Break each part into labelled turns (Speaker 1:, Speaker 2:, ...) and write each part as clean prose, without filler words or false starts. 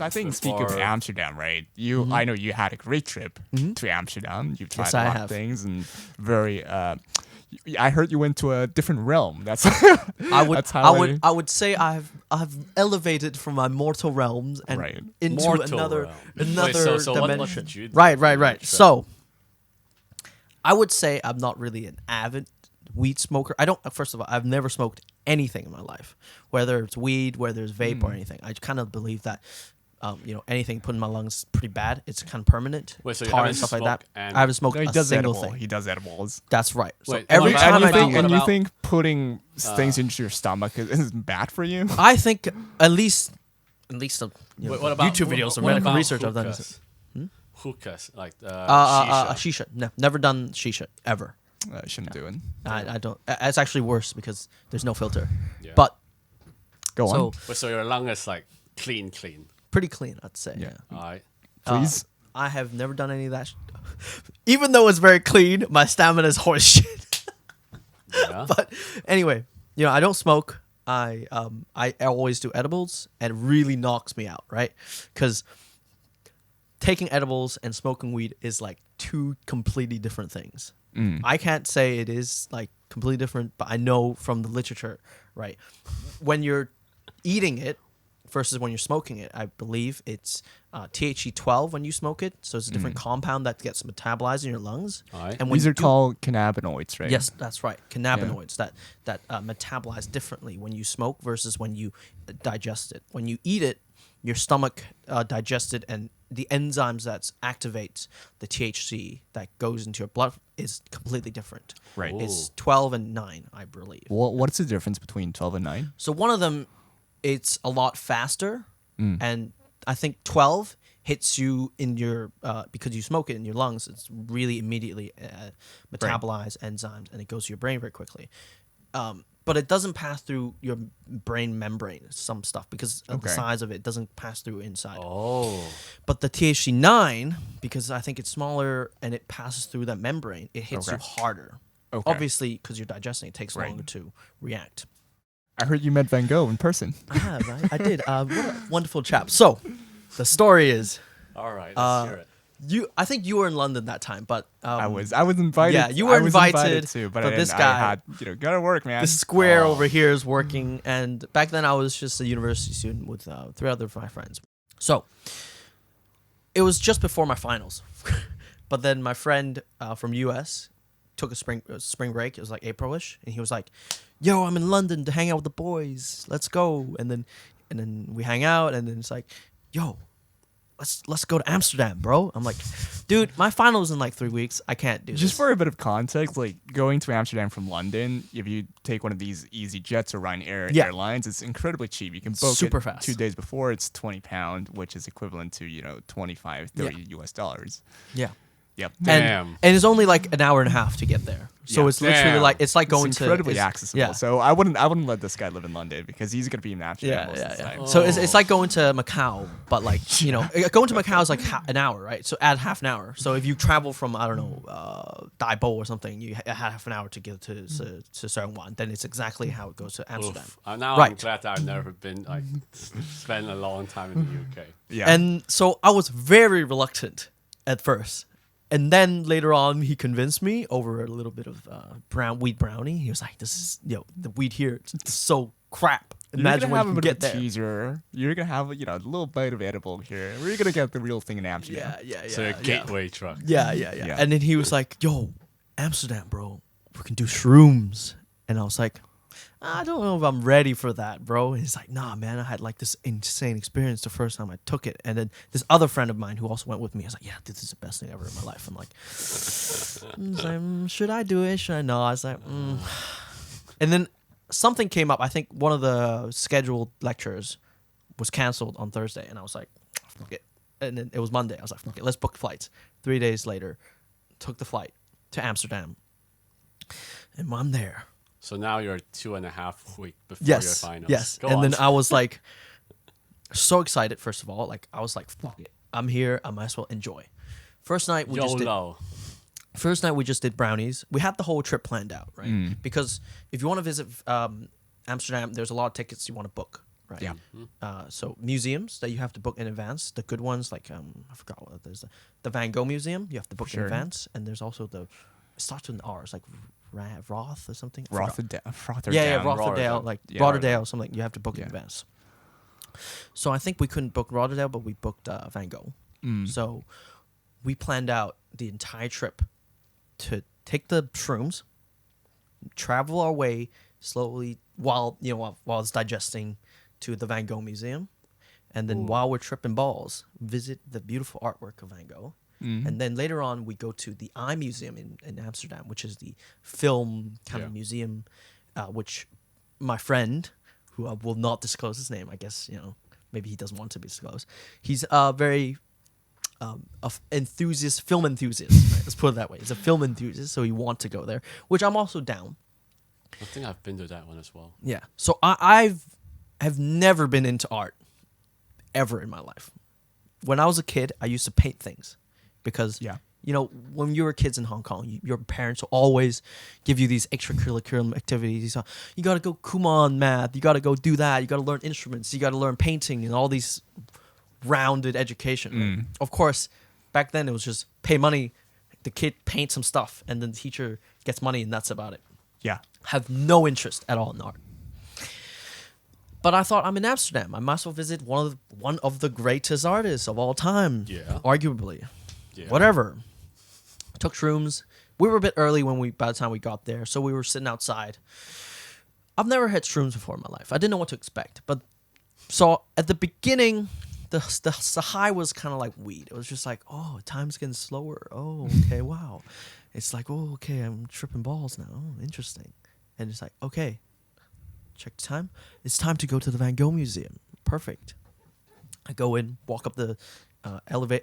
Speaker 1: I think speaking of Amsterdam, right? I know you had a great trip to Amsterdam. You've tried a lot of things and very. I heard you went to a different realm. That's
Speaker 2: I would say I've elevated from my mortal realms and into another dimension. Right. So I would say I'm not really an avid weed smoker. First of all, I've never smoked anything in my life, whether it's weed, whether it's vape or anything. I kind of believe that anything put in my lungs is pretty bad. It's kind of permanent.
Speaker 3: Wait, so you
Speaker 2: tar
Speaker 3: haven't
Speaker 2: and stuff like that.
Speaker 3: smoked
Speaker 2: I haven't smoked a single thing.
Speaker 1: He does edibles.
Speaker 2: That's right. So
Speaker 3: Wait,
Speaker 2: every
Speaker 3: what
Speaker 2: time
Speaker 3: about-
Speaker 2: I do,
Speaker 3: what
Speaker 1: you think putting things into your stomach is bad for you?
Speaker 2: I think at least the
Speaker 3: Wait, what about
Speaker 2: YouTube videos or
Speaker 3: what
Speaker 2: medical
Speaker 3: about
Speaker 2: research I've done.
Speaker 3: hookahs? Hookahs, like
Speaker 2: Shisha.
Speaker 3: shisha.
Speaker 2: No, never done shisha ever.
Speaker 1: I shouldn't do it.
Speaker 2: I don't. It's actually worse because there's no filter.
Speaker 3: Yeah.
Speaker 2: But
Speaker 1: Go on.
Speaker 3: So your lung is like clean.
Speaker 2: pretty clean, I'd say.
Speaker 1: Yeah.
Speaker 2: Yeah.
Speaker 3: All right.
Speaker 1: Please.
Speaker 2: I have never done any of that. Even though it's very clean, my stamina is horse shit.
Speaker 3: Yeah.
Speaker 2: But anyway, I don't smoke. I always do edibles, and it really knocks me out, right? Because taking edibles and smoking weed is like two completely different things. I can't say it is like completely different, but I know from the literature, right? When you're eating it versus when you're smoking it, I believe it's THC 12 when you smoke it. So it's a different compound that gets metabolized in your lungs.
Speaker 3: All right.
Speaker 2: And when
Speaker 1: These
Speaker 2: you
Speaker 1: are called cannabinoids, right?
Speaker 2: Yes, that's right. Cannabinoids that metabolize differently when you smoke versus when you digest it. When you eat it, your stomach digests it, and the enzymes that activate the THC that goes into your blood is completely different.
Speaker 1: Right.
Speaker 2: It's 12 and 9, I believe.
Speaker 1: What's the difference between 12 and 9?
Speaker 2: So one of them, it's a lot faster, and I think 12 hits you in your because you smoke it in your lungs. It's really immediately metabolize enzymes, and it goes to your brain very quickly. But it doesn't pass through your brain membrane, some stuff, because of the size of it. It doesn't pass through inside.
Speaker 3: Oh.
Speaker 2: But the THC 9, because I think it's smaller and it passes through that membrane, it hits you harder.
Speaker 1: Okay.
Speaker 2: Obviously, because you're digesting, it takes longer to react.
Speaker 1: I heard you met Van Gogh in person.
Speaker 2: I have, I did. What a wonderful chap. So, the story is,
Speaker 3: All right. Let's hear it.
Speaker 2: I think you were in London that time, but
Speaker 1: I was invited.
Speaker 2: Yeah, you were
Speaker 1: I was
Speaker 2: invited,
Speaker 1: too,
Speaker 2: but this guy,
Speaker 1: I had, gotta work, man.
Speaker 2: the square over here is working, and back then I was just a university student with 3 other of my friends. So it was just before my finals, but then my friend from US took a spring break. It was like Aprilish, and he was like, "Yo, I'm in London to hang out with the boys. Let's go." And then we hang out, and then it's like, "Yo, let's go to Amsterdam, bro." I'm like, "Dude, my final's in like 3 weeks. I can't do this."
Speaker 1: Just for a bit of context, like going to Amsterdam from London, if you take one of these easy jets or Ryanair airlines, it's incredibly cheap. You can book
Speaker 2: Super
Speaker 1: it
Speaker 2: fast.
Speaker 1: 2 days before. It's £20, which is equivalent to $25, $30 US dollars.
Speaker 2: Yeah.
Speaker 1: Yep.
Speaker 3: Damn.
Speaker 2: And it's only like an hour and a half to get there. So it's literally
Speaker 3: Damn.
Speaker 2: like it's like going
Speaker 1: It's incredibly
Speaker 2: to
Speaker 1: accessible.
Speaker 2: Yeah.
Speaker 1: So I wouldn't let this guy live in London because he's gonna be in Amsterdam most of the time.
Speaker 2: So it's like going to Macau, but like going to Macau is like an hour, right? So add half an hour. So if you travel from I don't know Daibo or something, you have half an hour to get to Sarangwan. Then it's exactly how it goes to Amsterdam.
Speaker 3: Now
Speaker 2: Right.
Speaker 3: I'm glad that I've never been spent a long time in the UK.
Speaker 1: Yeah.
Speaker 2: And so I was very reluctant at first. And then later on, he convinced me over a little bit of wheat brownie. He was like, "This is the weed here. It's so crap. Imagine
Speaker 1: you're gonna
Speaker 2: when
Speaker 1: have
Speaker 2: you
Speaker 1: a
Speaker 2: can
Speaker 1: bit
Speaker 2: get
Speaker 1: of a
Speaker 2: there."
Speaker 1: teaser. You're gonna have a little bite of edible here. We're gonna get the real thing in Amsterdam.
Speaker 2: Yeah.
Speaker 3: So a gateway truck.
Speaker 2: Yeah. And then he was like, "Yo, Amsterdam, bro, we can do shrooms." And I was like, "I don't know if I'm ready for that, bro." And he's like, "Nah, man, I had like this insane experience the first time I took it." And then this other friend of mine who also went with me, I was like, "Yeah, this is the best thing ever in my life." I'm like, "Should I do it? Should I not?" I was like, And then something came up. I think one of the scheduled lectures was canceled on Thursday, and I was like, "Fuck it." And then it was Monday. I was like, "Fuck it, let's book flights." 3 days later, took the flight to Amsterdam, and I'm there.
Speaker 3: So now you're 2.5 weeks before your finals.
Speaker 2: Yes.
Speaker 3: Go
Speaker 2: And
Speaker 3: on.
Speaker 2: then I was like so excited, first of all. Like I was like, fuck it. I'm here. I might as well enjoy. First night we just did brownies. We had the whole trip planned out, right? Because if you want to visit Amsterdam, there's a lot of tickets you want to book, right?
Speaker 1: Yeah.
Speaker 2: So museums that you have to book in advance, the good ones like I forgot what there's the Van Gogh Museum you have to book in advance, and there's also it starts with an R, it's like Roth or something.
Speaker 1: Rotterdam.
Speaker 2: Yeah, Rotterdam, like Rotterdam,
Speaker 1: Rotterdam.
Speaker 2: something you have to book in advance. So I think we couldn't book Rotterdam, but we booked Van Gogh. So we planned out the entire trip to take the shrooms, travel our way slowly while it's digesting to the Van Gogh Museum, and then while we're tripping balls, visit the beautiful artwork of Van Gogh. And then later on, we go to the Eye Museum in Amsterdam, which is the film kind of museum, which my friend, who I will not disclose his name, I guess, maybe he doesn't want to be disclosed. He's very film enthusiast, right? Let's put it that way. He's a film enthusiast, so he wants to go there, which I'm also down.
Speaker 3: I think I've been to that one as well.
Speaker 2: Yeah. So I have never been into art ever in my life. When I was a kid, I used to paint things because when you were kids in Hong Kong, your parents will always give you these extracurricular activities. You got to go Kumon math. You got to go do that. You got to learn instruments. You got to learn painting and all these rounded education. Right? Of course, back then it was just pay money, the kid paints some stuff, and then the teacher gets money, and that's about it.
Speaker 1: Yeah.
Speaker 2: Have no interest at all in art. But I thought, I'm in Amsterdam. I might as well visit one of the greatest artists of all time.
Speaker 3: Yeah.
Speaker 2: Arguably.
Speaker 3: Yeah.
Speaker 2: Whatever. Took shrooms. We were a bit early by the time we got there, so we were sitting outside. I've never had shrooms before in my life. I didn't know what to expect. But so at the beginning, the high was kind of like weed. It was just like, oh, time's getting slower. Oh, okay, wow. It's like, oh, okay, I'm tripping balls now. Oh, interesting. And it's like, okay, check the time. It's time to go to the Van Gogh Museum. Perfect. I go in, walk up the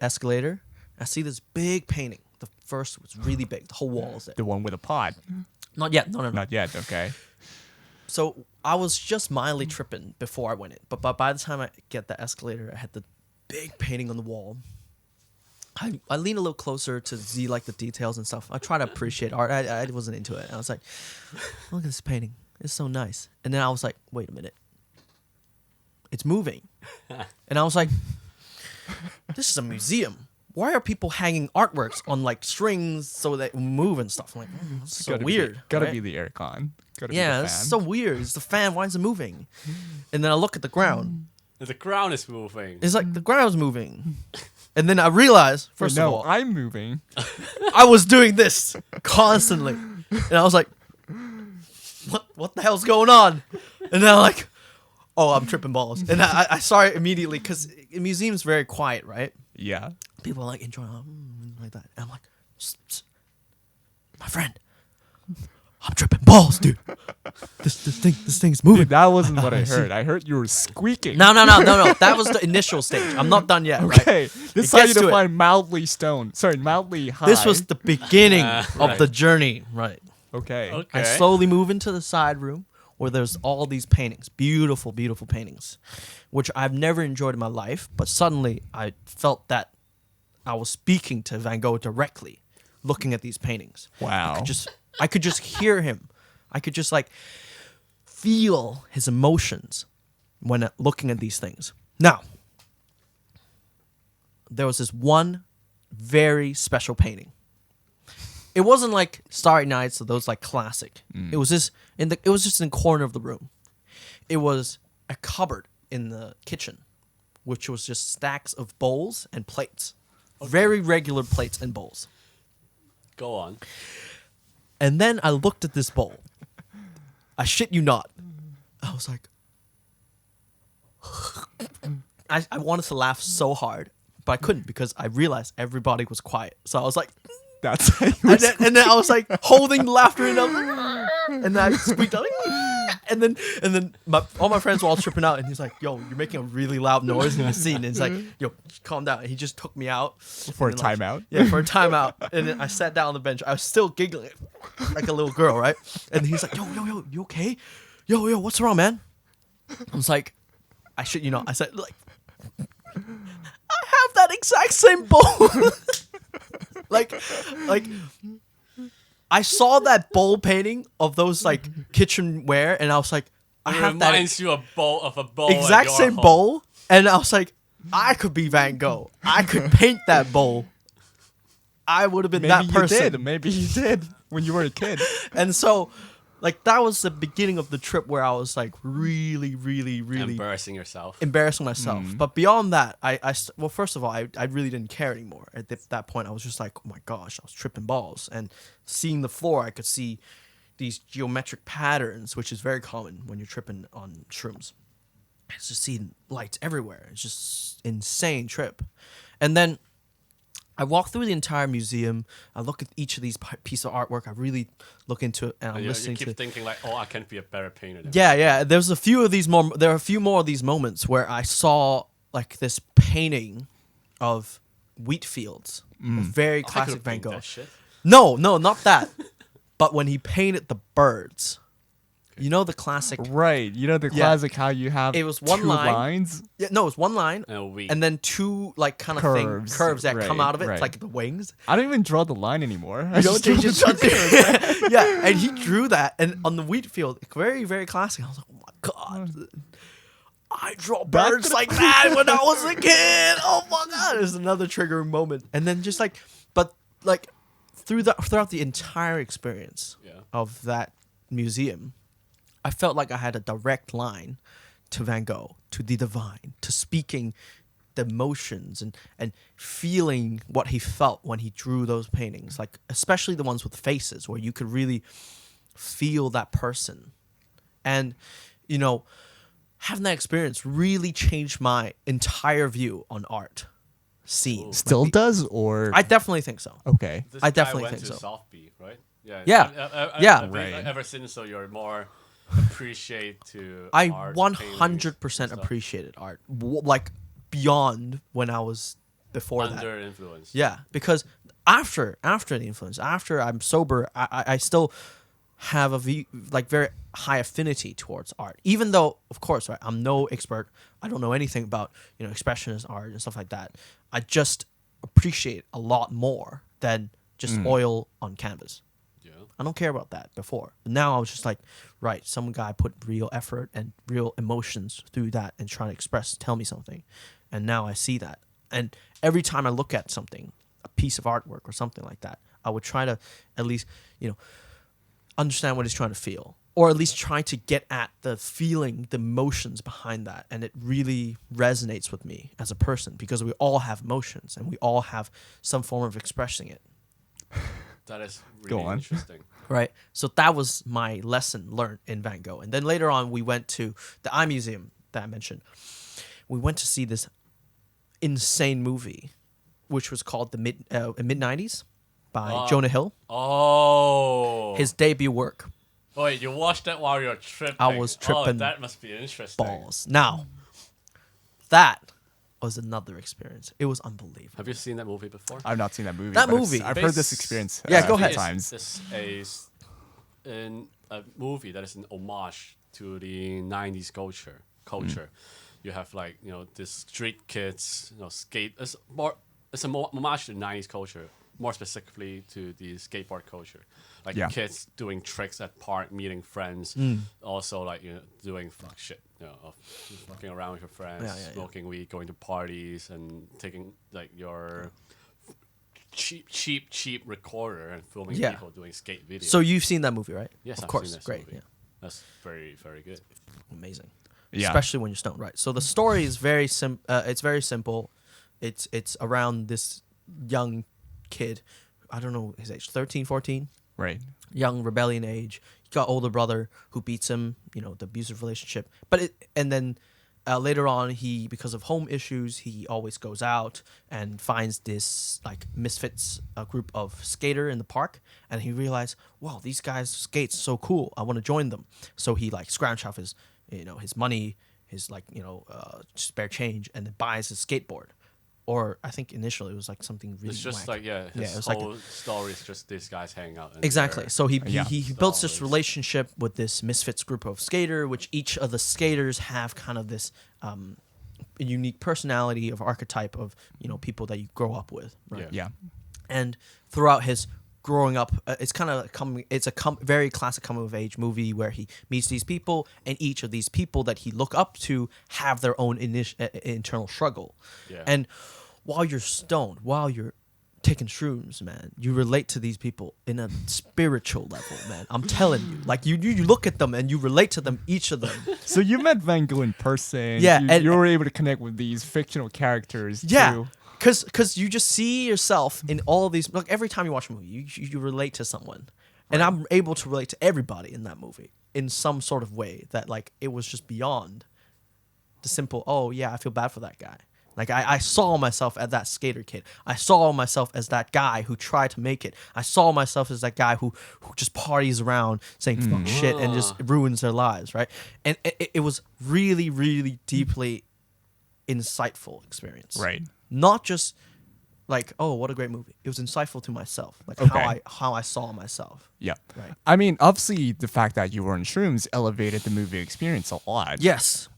Speaker 2: escalator. I see this big painting. The first was really big. The whole wall is there.
Speaker 1: The one with a pod.
Speaker 2: Not yet. No.
Speaker 1: Not yet. Okay.
Speaker 2: So I was just mildly tripping before I went in. But by the time I get the escalator, I had the big painting on the wall. I lean a little closer to see like the details and stuff. I try to appreciate art. I wasn't into it. I was like, look at this painting. It's so nice. And then I was like, wait a minute. It's moving. And I was like, this is a museum. Why are people hanging artworks on like strings so that move and stuff? I'm like, it's so weird.
Speaker 1: Gotta be the aircon.
Speaker 2: Yeah, it's so weird. It's the fan. Why is it moving? And then I look at the ground.
Speaker 3: The ground is moving.
Speaker 2: It's like the ground's moving. And then I realized, first of all,
Speaker 1: I'm moving.
Speaker 2: I was doing this constantly. And I was like, what the hell's going on? And then I'm like, oh, I'm tripping balls. And I saw it immediately because the museum's very quiet, right?
Speaker 1: Yeah.
Speaker 2: People are like enjoying like that. And I'm like, my friend, I'm tripping balls, dude. This thing's moving.
Speaker 1: Dude, that wasn't what I heard. I heard you were squeaking.
Speaker 2: No. That was the initial stage. I'm not done yet.
Speaker 1: Okay.
Speaker 2: Right?
Speaker 1: This is how you define mildly high.
Speaker 2: This was the beginning of the journey. Right.
Speaker 1: Okay.
Speaker 2: I slowly move into the side room where there's all these paintings. Beautiful, beautiful paintings, which I've never enjoyed in my life. But suddenly I felt that I was speaking to Van Gogh directly, looking at these paintings.
Speaker 1: Wow.
Speaker 2: I could just hear him. I could just like feel his emotions when looking at these things. Now, there was this one very special painting. It wasn't like Starry Nights or those like classic. It was just in the corner of the room. It was a cupboard in the kitchen, which was just stacks of bowls and plates. Okay. Very regular plates and bowls.
Speaker 3: Go on.
Speaker 2: And then I looked at this bowl. I shit you not. I was like, I wanted to laugh so hard, but I couldn't because I realized everybody was quiet. So I was like,
Speaker 1: that's how
Speaker 2: and then I was like holding laughter and I was like, and then I squeaked out, and then all my friends were all tripping out, and he's like, yo, you're making a really loud noise in the scene. And he's like, yo, calm down. And he just took me out
Speaker 1: for a timeout.
Speaker 2: Yeah, for a timeout. And then I sat down on the bench. I was still giggling like a little girl, right? And he's like, yo, you okay? Yo, what's wrong, man? I was like, I shit you not. I said, like, I have that exact same bowl. like I saw that bowl painting of those like kitchenware, and I was like, I
Speaker 3: It
Speaker 2: have that
Speaker 3: reminds you of a bowl.
Speaker 2: exact
Speaker 3: at your
Speaker 2: same
Speaker 3: home.
Speaker 2: bowl, and I was like, I could be Van Gogh. I could paint that bowl. I would have been that person.
Speaker 1: Maybe you did when you were a kid.
Speaker 2: And so, like, that was the beginning of the trip where I was like really
Speaker 3: Embarrassing yourself.
Speaker 2: embarrassing myself. But beyond that, well, first of all, I really didn't care anymore. At that point, I was just like, oh my gosh, I was tripping balls. And seeing the floor, I could see these geometric patterns, which is very common when you're tripping on shrooms. It's just seeing lights everywhere. It's just insane trip. And then I walk through the entire museum. I look at each of these pieces of artwork. I really look into it, and I'm listening
Speaker 3: you keep thinking like, oh, I can be a better painter.
Speaker 2: Yeah. There's a few of these more. There are a few more of these moments where I saw like this painting of wheat fields, a very classic Van Gogh. No, not that. But when he painted the birds, you know the classic.
Speaker 1: Right. You know the classic how you have
Speaker 2: it was one
Speaker 1: two lines.
Speaker 2: Yeah, no, it was one line and then two like kind of curves that come out of it, like the wings.
Speaker 1: I don't even draw the line anymore.
Speaker 2: You don't change it. Yeah, and he drew that, and on the wheat field, very very classic. I was like, oh my god. I draw birds like that when I was a kid. Oh my god, there's another triggering moment. And then just like, but like throughout the entire experience of that museum, I felt like I had a direct line to Van Gogh, to the divine, to speaking the emotions and feeling what he felt when he drew those paintings, like especially the ones with faces where you could really feel that person. And, you know, having that experience really changed my entire view on art scene.
Speaker 1: Still does, or?
Speaker 2: I definitely think so.
Speaker 1: Okay.
Speaker 2: I definitely think so.
Speaker 3: Soft B, right?
Speaker 2: Yeah.
Speaker 3: Ever since, so you're more appreciate to
Speaker 2: I
Speaker 3: art,
Speaker 2: 100% appreciated art, like beyond when I was before that.
Speaker 3: Under influence.
Speaker 2: Yeah, because after the influence, after I'm sober, I still have like very high affinity towards art, even though of course, right, I'm no expert. I don't know anything about, you know, expressionist art and stuff like that. I just appreciate a lot more than just oil on canvas. Yeah. I don't care about that before. But now I was just like, right, some guy put real effort and real emotions through that and trying to tell me something. And now I see that. And every time I look at something, a piece of artwork or something like that, I would try to at least, you know, understand what he's trying to feel, or at least try to get at the feeling, the emotions behind that. And it really resonates with me as a person, because we all have emotions and we all have some form of expressing it.
Speaker 3: That is really interesting.
Speaker 2: Right. So that was my lesson learned in Van Gogh. And then later on, we went to the Eye Museum that I mentioned. We went to see this insane movie, which was called the mid-90s by Jonah Hill.
Speaker 3: Oh.
Speaker 2: His debut work.
Speaker 3: Wait, you watched that while you were tripping?
Speaker 2: I was tripping.
Speaker 3: Oh, that must be interesting.
Speaker 2: Balls. Now, that was another experience. It was unbelievable.
Speaker 3: Have you seen that movie before?
Speaker 1: I've not seen that movie.
Speaker 2: I've
Speaker 1: heard this experience.
Speaker 2: Yeah, go ahead.
Speaker 1: Times.
Speaker 3: This is a movie that is an homage to the 90s culture. You have, like, you know, these street kids, you know, skate. It's a homage to the 90s culture, more specifically to the skateboard culture. Like kids doing tricks at park, meeting friends. Also, like, you know, doing fuck shit. You know, of fucking around with your friends, smoking weed, going to parties, and taking like your cheap recorder and filming people doing skate videos.
Speaker 2: So you've seen that movie, right?
Speaker 3: Yes,
Speaker 2: of course.
Speaker 3: I've seen that
Speaker 2: Great.
Speaker 3: movie.
Speaker 2: Yeah.
Speaker 3: That's very, very good.
Speaker 2: Amazing.
Speaker 1: Yeah.
Speaker 2: Especially when you're stoned, right? So the story is very it's very simple. It's around this young kid. I don't know his age, 13, 14.
Speaker 1: Right.
Speaker 2: Young rebellion age. He got older brother who beats him, you know, the abusive relationship. And then later on, he, because of home issues, he always goes out and finds this like misfits group of skater in the park, and he realized, wow, these guys skate so cool. I want to join them. So he like scrounges off his, you know, his money, his like, you know, spare change, and then buys his skateboard. Or I think initially it was like something really.
Speaker 3: It's just
Speaker 2: whack.
Speaker 3: like his whole story is just these guys hanging out.
Speaker 2: Exactly. So he builds this relationship with this misfits group of skater, which each of the skaters have kind of this unique personality of archetype of, you know, people that you grow up with. Right?
Speaker 1: Yeah.
Speaker 2: And throughout his growing up. It's kind of it's a very classic coming of age movie where he meets these people, and each of these people that he look up to have their own internal struggle.
Speaker 3: Yeah.
Speaker 2: And while you're stoned, while you're taking shrooms, man, you relate to these people in a spiritual level, man. I'm telling you, like you look at them and you relate to them, each of them.
Speaker 1: So you met Van Gogh in person.
Speaker 2: Yeah,
Speaker 1: you were able to connect with these fictional characters.
Speaker 2: Yeah.
Speaker 1: Too.
Speaker 2: Cause you just see yourself in all these. Like every time you watch a movie, you relate to someone, and I'm able to relate to everybody in that movie in some sort of way that like it was just beyond the simple. Oh yeah, I feel bad for that guy. Like I saw myself as that skater kid. I saw myself as that guy who tried to make it. I saw myself as that guy who just parties around saying fuck shit and just ruins their lives, right? And it was really, really deeply insightful experience.
Speaker 1: Right.
Speaker 2: Not just like, oh, what a great movie. It was insightful to myself, like how I saw myself.
Speaker 1: Yeah.
Speaker 2: Right.
Speaker 1: I mean, obviously, the fact that you were on shrooms elevated the movie experience a lot.
Speaker 2: Yes.